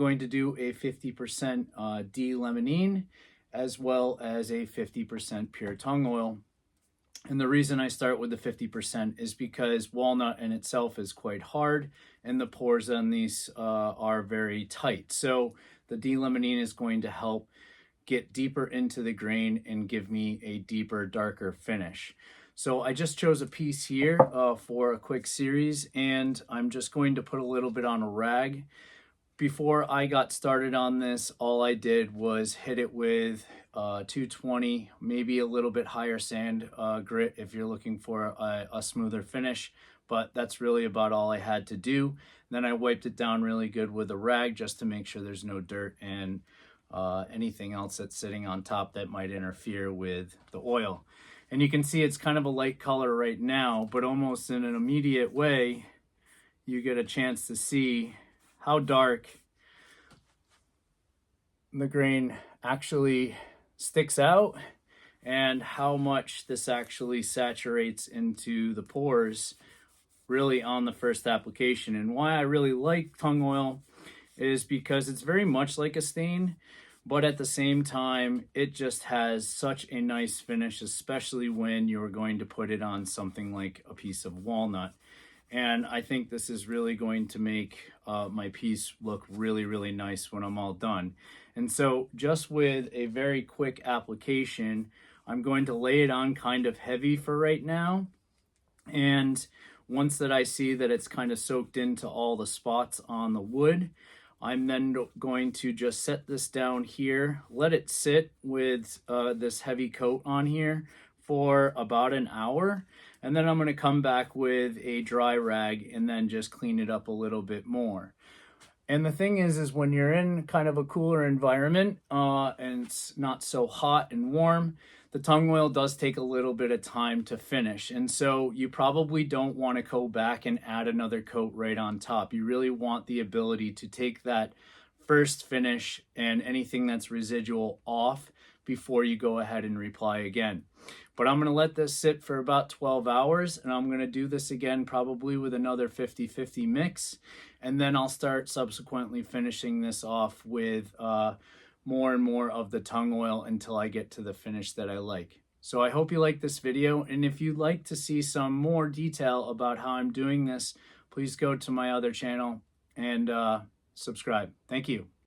Going to do a 50% D-Lemonene as well as a 50% pure tung oil. And the reason I start with the 50% is because walnut in itself is quite hard and the pores on these are very tight. So the D-Lemonene is going to help get deeper into the grain and give me a deeper, darker finish. So I just chose a piece here for a quick series, and I'm just going to put a little bit on a rag. Before I got started on this, all I did was hit it with 220, maybe a little bit higher sand grit if you're looking for a smoother finish, but that's really about all I had to do. Then I wiped it down really good with a rag just to make sure there's no dirt and anything else that's sitting on top that might interfere with the oil. And you can see it's kind of a light color right now, but almost in an immediate way, you get a chance to see how dark the grain actually sticks out and how much this actually saturates into the pores really on the first application. And why I really like tung oil is because it's very much like a stain, but at the same time, it just has such a nice finish, especially when you're going to put it on something like a piece of walnut. And I think this is really going to make my piece look really, really nice when I'm all done. And so just with a very quick application, I'm going to lay it on kind of heavy for right now. And once that I see that it's kind of soaked into all the spots on the wood, I'm then going to just set this down here, let it sit with this heavy coat on here for about an hour. And then I'm going to come back with a dry rag and then just clean it up a little bit more. And the thing is when you're in kind of a cooler environment and it's not so hot and warm, the tung oil does take a little bit of time to finish. And so you probably don't want to go back and add another coat right on top. You really want the ability to take that first finish and anything that's residual off before you go ahead and reapply again. But I'm going to let this sit for about 12 hours, and I'm going to do this again probably with another 50-50 mix, and then I'll start subsequently finishing this off with more and more of the tung oil until I get to the finish that I like. So I hope you like this video, and if you'd like to see some more detail about how I'm doing this, please go to my other channel and subscribe. Thank you.